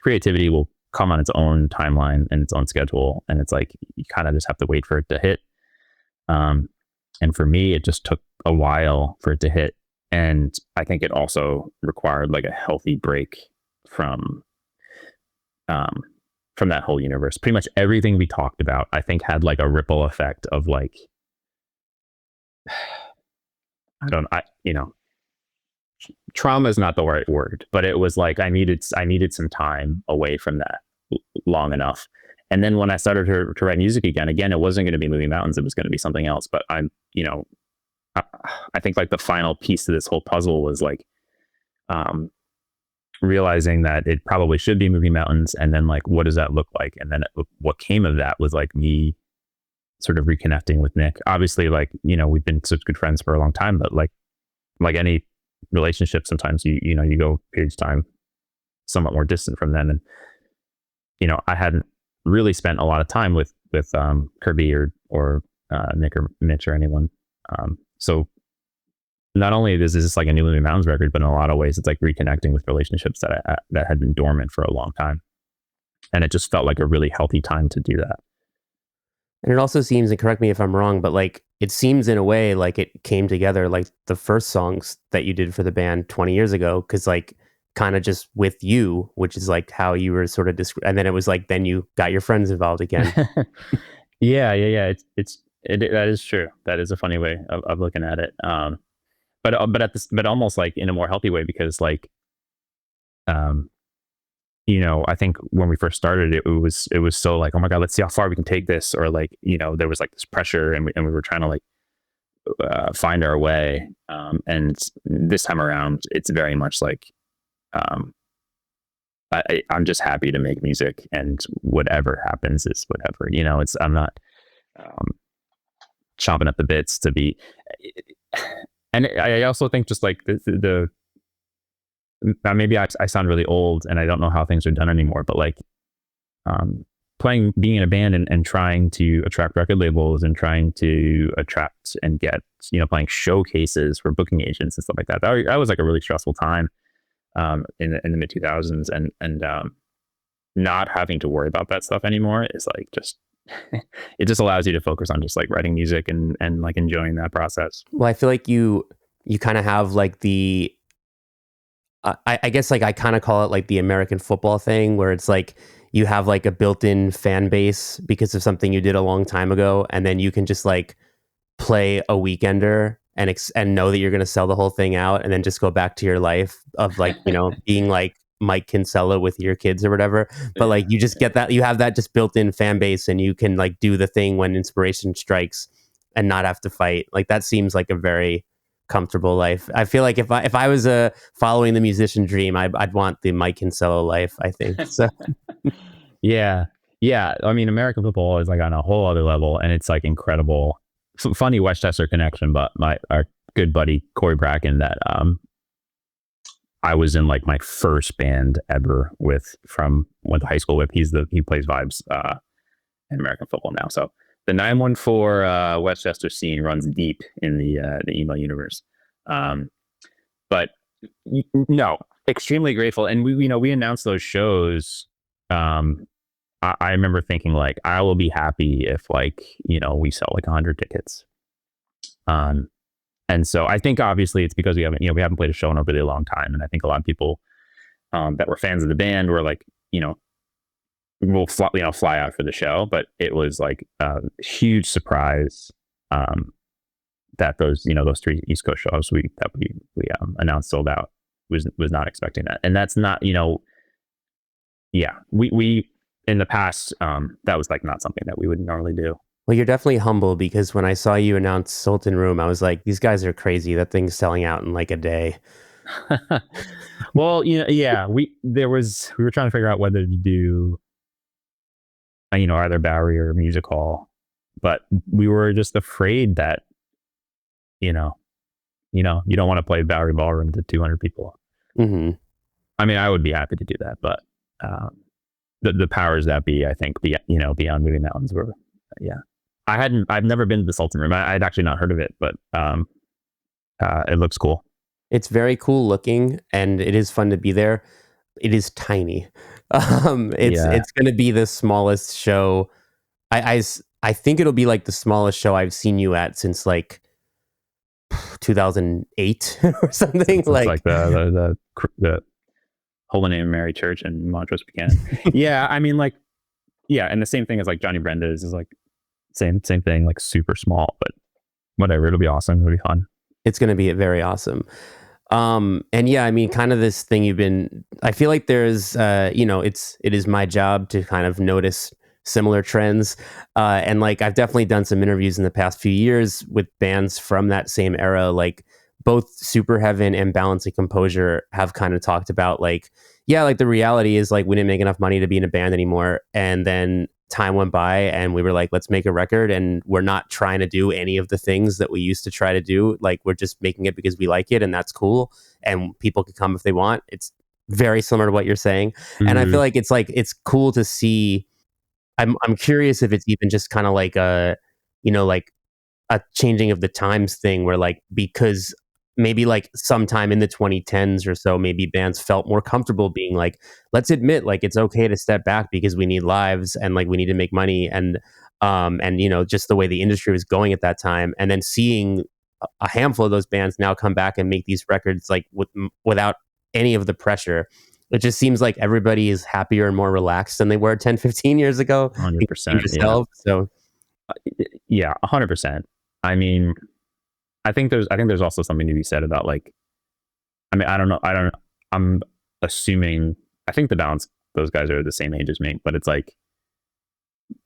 creativity will come on its own timeline and its own schedule, and it's like you kind of just have to wait for it to hit. And for me, it just took a while for it to hit, and I think it also required like a healthy break from that whole universe. Pretty much everything we talked about, I think, had like a ripple effect of like, trauma is not the right word, but it was like I needed some time away from that long enough. And then when I started to write music again, it wasn't going to be Moving Mountains. It was going to be something else. But I think like the final piece to this whole puzzle was like, realizing that it probably should be Moving Mountains. And then like, what does that look like? And then what came of that was like me sort of reconnecting with Nick. Obviously, like, we've been such good friends for a long time, but like any relationship, sometimes you go periods of time somewhat more distant from them. And, I hadn't really spent a lot of time with Kirby or Nick or Mitch or anyone. So not only is this like a new Moving Mountains record, but in a lot of ways it's like reconnecting with relationships that had been dormant for a long time. And it just felt like a really healthy time to do that. And it also seems, and correct me if I'm wrong, but like it seems in a way like it came together like the first songs that you did for the band 20 years ago, because like kind of just with you, which is like how you were sort of and then it was like then you got your friends involved again. Yeah. That is true. That is a funny way of looking at it. But almost like in a more healthy way, because like, I think when we first started, it was so like, oh my God, let's see how far we can take this. Or like, there was like this pressure, and we were trying to like, find our way. And this time around, it's very much like, I'm just happy to make music, and whatever happens is whatever, I'm not, chomping at the bits to be, and I also think just like maybe I sound really old and I don't know how things are done anymore, but like, being in a band and trying to attract record labels and trying to attract and get, playing showcases for booking agents and stuff like that. That was like a really stressful time, in the mid 2000s, and not having to worry about that stuff anymore is like just it just allows you to focus on just like writing music and like enjoying that process. Well, I feel like you kind of have like the I guess like I kind of call it like the American football thing where it's like you have like a built-in fan base because of something you did a long time ago, and then you can just like play a weekender and and know that you're going to sell the whole thing out, and then just go back to your life of like, you know, being like Mike Kinsella with your kids or whatever. But like Yeah. you just get that, you have that just built-in fan base, and you can like do the thing when inspiration strikes and not have to fight. Like that seems like a very comfortable life. I feel like if I was following the musician dream, I'd want the Mike Kinsella life, I think. So Yeah. Yeah. I mean, American football is like on a whole other level, and it's like incredible. Funny Westchester connection, but our good buddy Corey Bracken that I was in like my first band ever went to high school with. He plays vibes in American football now. So the 914 Westchester scene runs deep in the emo universe. Um, but no, extremely grateful. And we announced those shows. I remember thinking like, I will be happy if like, we sell like 100 tickets. And so I think obviously it's because we haven't played a show in a really long time. And I think a lot of people that were fans of the band were like, will fly out for the show. But it was like a huge surprise that those three East Coast shows we announced sold out. Was not expecting that. And that's not, yeah, we in the past, that was like not something that we would normally do. well, you're definitely humble, because when I saw you announce Sultan Room, I was like, these guys are crazy. That thing's selling out in like a day. Well, yeah, we were trying to figure out whether to do, either Bowery or Music Hall, but we were just afraid that, you don't want to play Bowery Ballroom to 200 people. Mm-hmm. I mean, I would be happy to do that, but the powers that be, I think, beyond Moving Mountains were, yeah. I've never been to the Sultan Room. I'd actually not heard of it, but it looks cool. It's very cool looking, and it is fun to be there. It is tiny. Yeah. It's going to be the smallest show. I think it'll be like the smallest show I've seen you at since like 2008 or something. It's Like, like the Holy Name of Mary Church in Montrose Buchanan. Yeah, I mean, like, yeah, and the same thing as like Johnny Brenda's is like same thing, like super small, but whatever. It'll be awesome. It'll be fun. it's going to be very awesome. And yeah, I mean, kind of this thing I feel like there's, it is my job to kind of notice similar trends. And like, I've definitely done some interviews in the past few years with bands from that same era, like both Super Heaven and Balancing Composure have kind of talked about like, yeah, like the reality is like, we didn't make enough money to be in a band anymore. And then time went by and we were like, let's make a record, and we're not trying to do any of the things that we used to try to do. Like, we're just making it because we like it, and that's cool, and people can come if they want. It's very similar to what you're saying. And I feel like it's cool to see. I'm curious if it's even just kind of like like a changing of the times thing, where like, because maybe like sometime in the 2010s or so, maybe bands felt more comfortable being like, let's admit like it's okay to step back because we need lives and like we need to make money, and just the way the industry was going at that time. And then seeing a handful of those bands now come back and make these records like without any of the pressure. It just seems like everybody is happier and more relaxed than they were 10, 15 years ago. 100%. Yourself. So Yeah, 100%. I mean, I think there's also something to be said about like, I mean, I don't know. I'm assuming, I think those guys are the same age as me, but it's like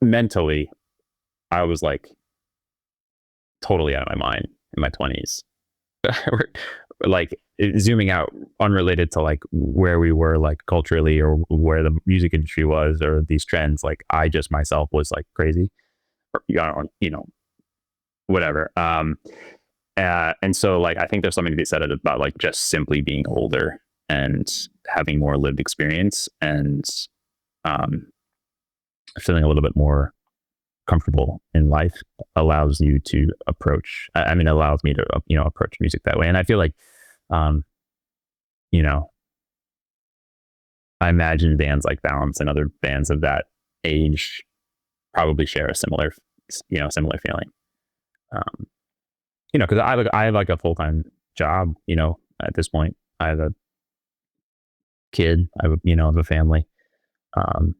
mentally, I was like totally out of my mind in my 20s. Like zooming out, unrelated to like where we were like culturally or where the music industry was or these trends. Like I just myself was like crazy, or, whatever. And so like, I think there's something to be said about like just simply being older and having more lived experience and feeling a little bit more comfortable in life allows you to approach, allows me to, approach music that way. And I feel like, I imagine bands like Balance and other bands of that age probably share a similar feeling. Because I have like a full-time job. At this point, I have a kid. I have a family, um,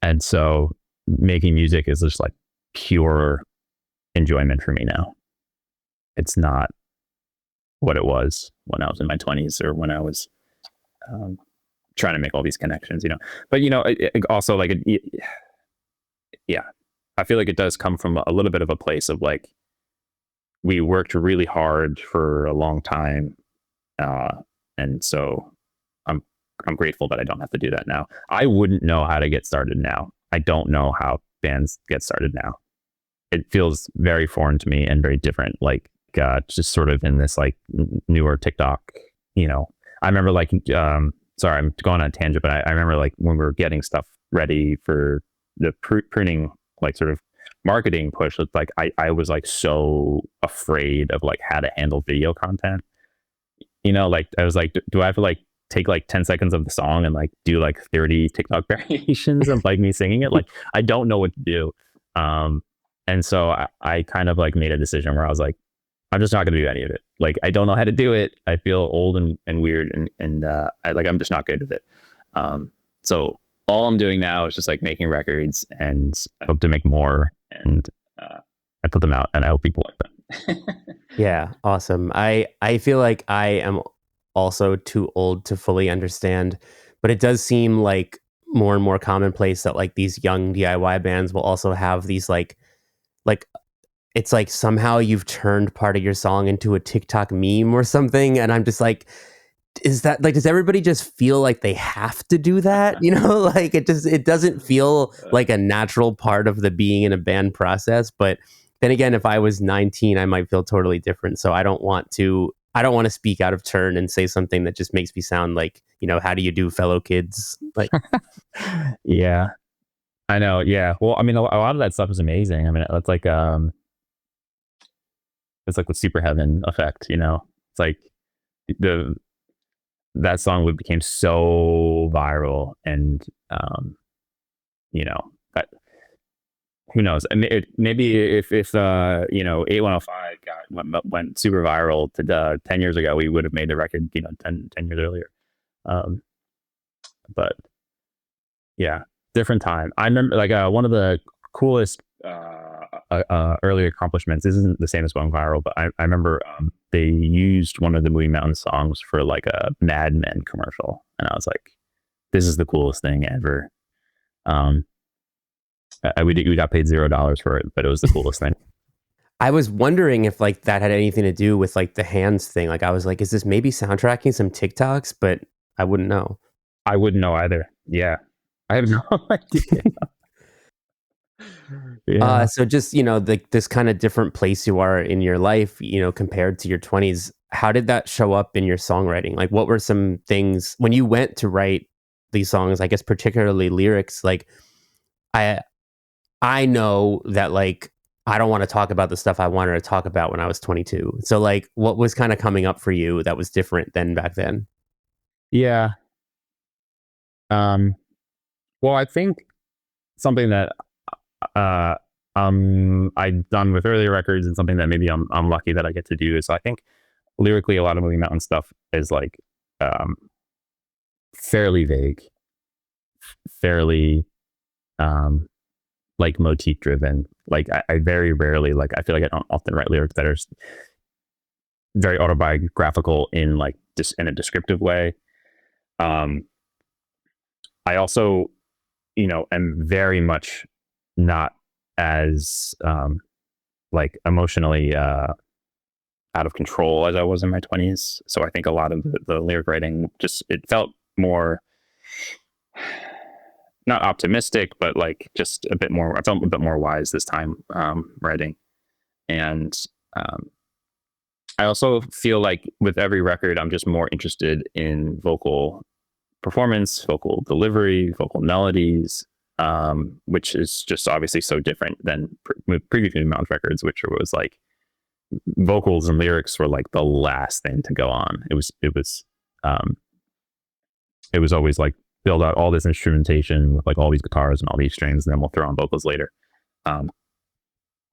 and so making music is just like pure enjoyment for me now. It's not what it was when I was in my 20s or when I was um, trying to make all these connections. But it also like yeah, I feel like it does come from a little bit of a place of like we worked really hard for a long time, and so I'm I'm grateful that I don't have to do that now. I wouldn't know how to get started now. I don't know how bands get started now. It feels very foreign to me and very different. Like just sort of in this like newer TikTok. I remember like sorry, I'm going on a tangent, but I remember like when we were getting stuff ready for the pruning like sort of marketing push. It's like I was like so afraid of like how to handle video content. Like I was like, do I have to like take like 10 seconds of the song and like do like 30 TikTok variations of like me singing it? Like I don't know what to do. And so I kind of like made a decision where I was like, I'm just not going to do any of it. Like I don't know how to do it. I feel old and weird and I'm just not good at it. So all I'm doing now is just like making records, and I hope to make more, and I put them out and I hope people like them. Yeah, awesome. I feel like I am also too old to fully understand, but it does seem like more and more commonplace that like these young DIY bands will also have these like it's like somehow you've turned part of your song into a TikTok meme or something, and I'm just like, is that like, does everybody just feel like they have to do that? Like it doesn't feel like a natural part of the being in a band process. But then again, if I was 19, I might feel totally different. So I don't want to speak out of turn and say something that just makes me sound like, how do you do, fellow kids? Like, yeah, I know. Yeah. Well, I mean, a lot of that stuff is amazing. I mean, it's like the super heaven effect, it's like the that song became so viral, and that, who knows? Maybe if 8105 went super viral to 10 years ago, we would have made the record 10 years earlier. But yeah, different time. I remember like one of the coolest early accomplishments. This isn't the same as going viral, but I remember they used one of the Movie Mountain songs for like a Mad Men commercial, and I was like, "This is the coolest thing ever." We got paid $0 for it, but it was the coolest thing. I was wondering if like that had anything to do with like the hands thing. Like I was like, is this maybe soundtracking some TikToks? But I wouldn't know. I wouldn't know either. Yeah, I have no idea. Yeah. So just, this kind of different place you are in your life, compared to your 20s, how did that show up in your songwriting? Like what were some things when you went to write these songs, I guess particularly lyrics? Like I know that like I don't want to talk about the stuff I wanted to talk about when I was 22. So like what was kind of coming up for you that was different than back then? Yeah. Well, I think something that I've done with earlier records, and something that maybe I'm lucky that I get to do, is I think lyrically a lot of Movie Mountain stuff is like fairly vague, fairly like motif driven. Like I very rarely, like I feel like I don't often write lyrics that are very autobiographical in like just in a descriptive way. I also, am very much not as like emotionally out of control as I was in my 20s. So I think a lot of the lyric writing it felt more not optimistic, but like just a bit more. I felt a bit more wise this time writing, and I also feel like with every record, I'm just more interested in vocal performance, vocal delivery, vocal melodies, which is just obviously so different than previous Movie Mountain records, which was like vocals and lyrics were like the last thing to go on. It was always like build out all this instrumentation with like all these guitars and all these strings, and then we'll throw on vocals later. Um,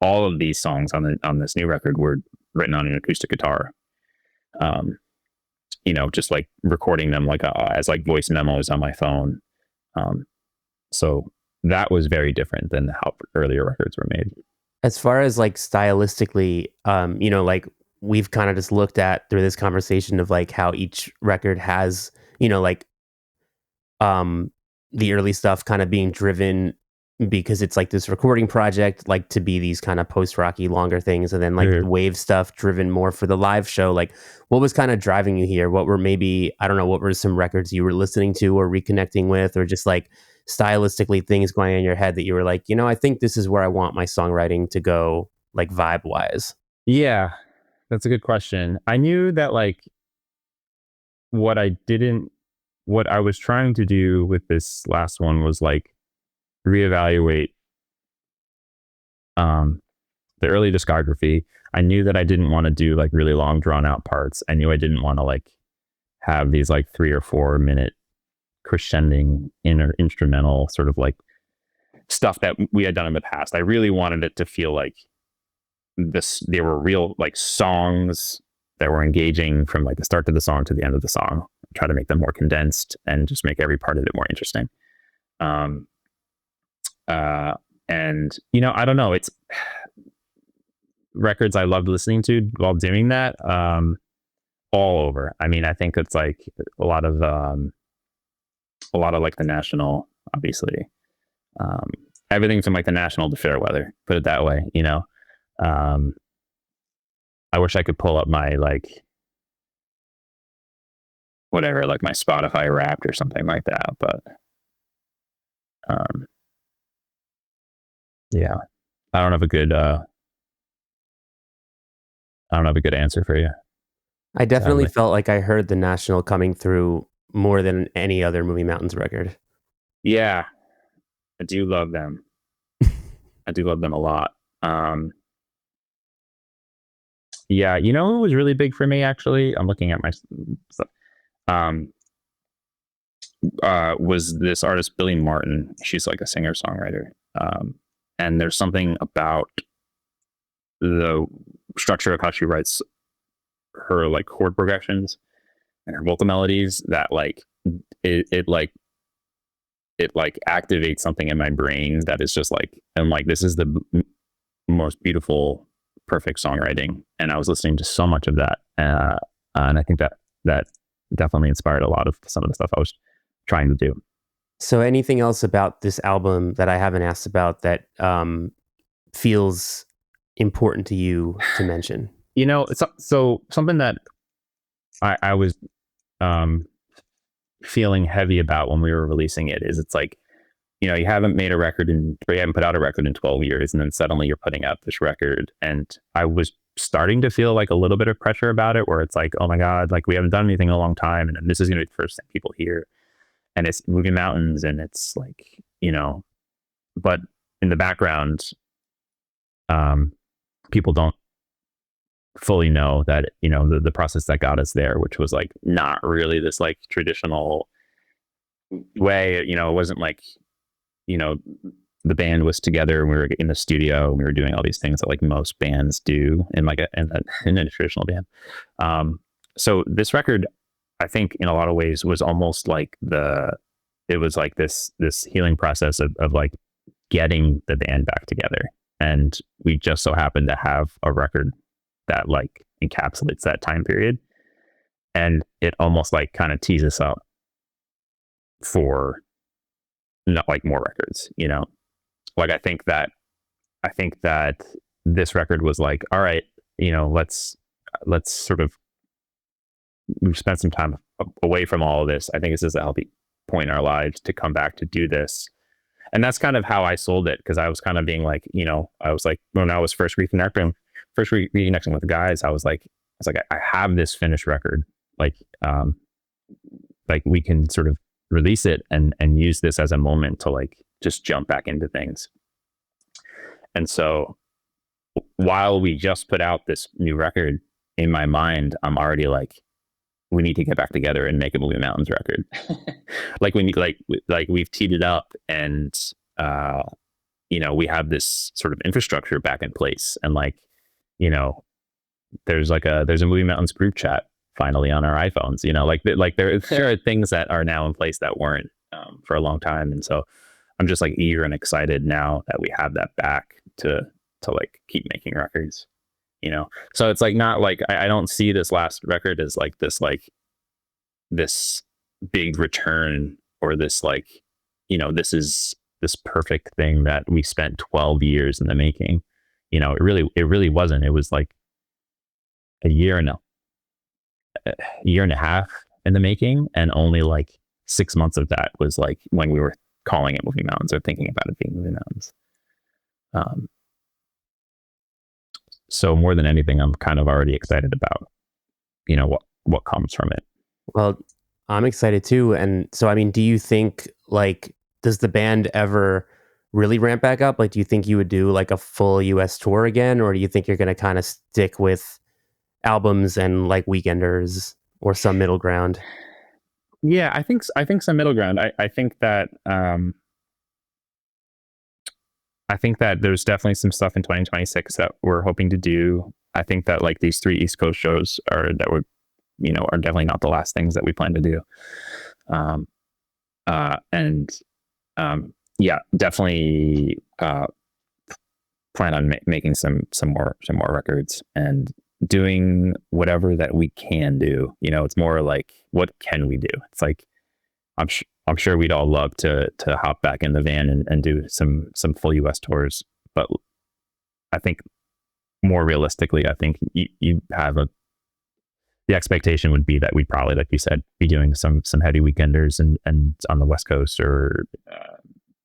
all of these songs on this new record were written on an acoustic guitar. Um, just like recording them like as like voice memos on my phone. So that was very different than how earlier records were made. As far as like stylistically, like we've kind of just looked at through this conversation of like how each record has, like the early stuff kind of being driven because it's like this recording project, like to be these kind of post-rocky longer things, and then like the wave stuff driven more for the live show. Like what was kind of driving you here? What were maybe, I don't know, what were some records you were listening to or reconnecting with, or just like stylistically things going on in your head that you were like, I think this is where I want my songwriting to go, like vibe wise? Yeah, that's a good question. I knew that like what I was trying to do with this last one was like reevaluate the early discography. I knew that I didn't want to do like really long drawn out parts. I knew I didn't want to like have these like 3 or 4 minute crescending inner instrumental sort of like stuff that we had done in the past. I really wanted it to feel like they were real like songs that were engaging from like the start to the song to the end of the song. Try to make them more condensed and just make every part of it more interesting. And I don't know, it's records I loved listening to while doing that, all over. I mean, I think it's like a lot of like the National, obviously, everything from like the National to Fairweather, put it that way. I wish I could pull up my like whatever, like my Spotify Wrapped or something like that, but yeah, I don't have a good answer for you. I definitely felt like I heard the National coming through more than any other Movie Mountains record. Yeah, I do love them. I do love them a lot. Yeah, it was really big for me, actually. I'm looking at my stuff. Was this artist, Billy Martin. She's like a singer-songwriter. And there's something about the structure of how she writes her like chord progressions and her vocal melodies that like it activates something in my brain that is just like, I'm like, this is the most beautiful, perfect songwriting. And I was listening to so much of that, and I think that definitely inspired a lot of some of the stuff I was trying to do. So anything else about this album that I haven't asked about that feels important to you to mention? So something that I was feeling heavy about when we were releasing it is, it's like, you haven't made a record you haven't put out a record in 12 years, and then suddenly you're putting out this record. And I was starting to feel like a little bit of pressure about it, where it's like, oh my God, like we haven't done anything in a long time, and this is going to be the first thing people hear. And it's Moving Mountains, and it's like, but in the background, people don't fully know that, the process that got us there, which was like not really this like traditional way. It wasn't like, the band was together and we were in the studio and we were doing all these things that like most bands do in like in a traditional band. So this record, I think in a lot of ways was almost like it was like this healing process of like getting the band back together. And we just so happened to have a record that like encapsulates that time period. And it almost like kind of tees us up for not like more records, like I think that this record was like, all right, let's sort of, we've spent some time away from all of this. I think this is a healthy point in our lives to come back to do this. And that's kind of how I sold it, because I was kind of being like, I was like, when I was first reconnecting with the guys, I was like, I have this finished record, like we can sort of release it and use this as a moment to like just jump back into things. And so while we just put out this new record, in my mind, I'm already like we need to get back together and make a Movie Mountains record. Like we've teed it up, and we have this sort of infrastructure back in place, and there's a Movie Mountains group chat finally on our iPhones. There are things that are now in place that weren't for a long time, and so I'm just like eager and excited now that we have that back to like keep making records. So it's like not like I don't see this last record as like this big return, or this this is this perfect thing that we spent 12 years in the making. It really wasn't. It was like a year and a half in the making, and only like 6 months of that was like when we were calling it Movie Mountains or thinking about it being Movie Mountains. So more than anything, I'm kind of already excited about, what comes from it. Well, I'm excited too. And so, I mean, do you think does the band ever really ramp back up? Like, do you think you would do like a full US tour again? Or do you think you're going to kind of stick with albums and like weekenders, or some middle ground? Yeah, I think some middle ground. I think that there's definitely some stuff in 2026 that we're hoping to do. I think that like these 3 East Coast shows are definitely not the last things that we plan to do. Definitely plan on making some more records and doing whatever that we can do. It's more like, what can we do? It's like, I'm sure we'd all love to hop back in the van and do some full US tours, but I think more realistically, I think you have the expectation would be that we'd probably, like you said, be doing some heavy weekenders and on the West Coast or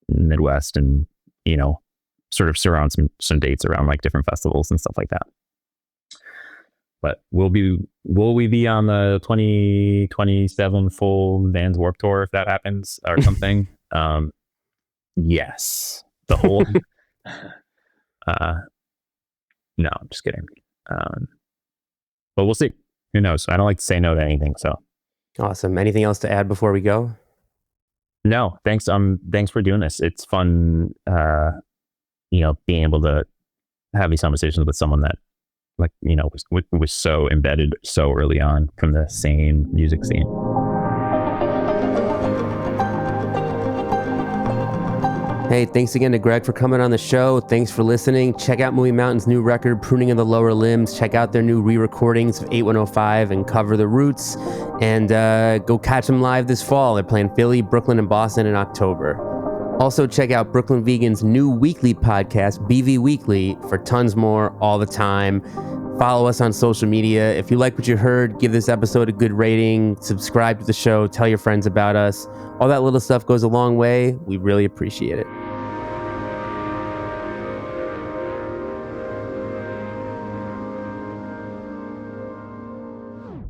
Midwest, and sort of surround some dates around like different festivals and stuff like that. But will we be on the 2027 full Vans Warped Tour if that happens or something? Yes. The whole no, I'm just kidding. But we'll see. Who knows? I don't like to say no to anything. So Awesome. Anything else to add before we go? No, thanks. Thanks for doing this. It's fun, being able to have these conversations with someone that was so embedded so early on from the same music scene. Hey, thanks again to Greg for coming on the show. Thanks for listening. Check out Movie Mountains' new record, Pruning in the Lower Limbs. Check out their new re-recordings of 8105 and Cover the Roots. And go catch them live this fall. They're playing Philly, Brooklyn, and Boston in October. Also, check out Brooklyn Vegan's new weekly podcast, BV Weekly, for tons more all the time. Follow us on social media. If you like what you heard, give this episode a good rating, subscribe to the show, tell your friends about us. All that little stuff goes a long way. We really appreciate it.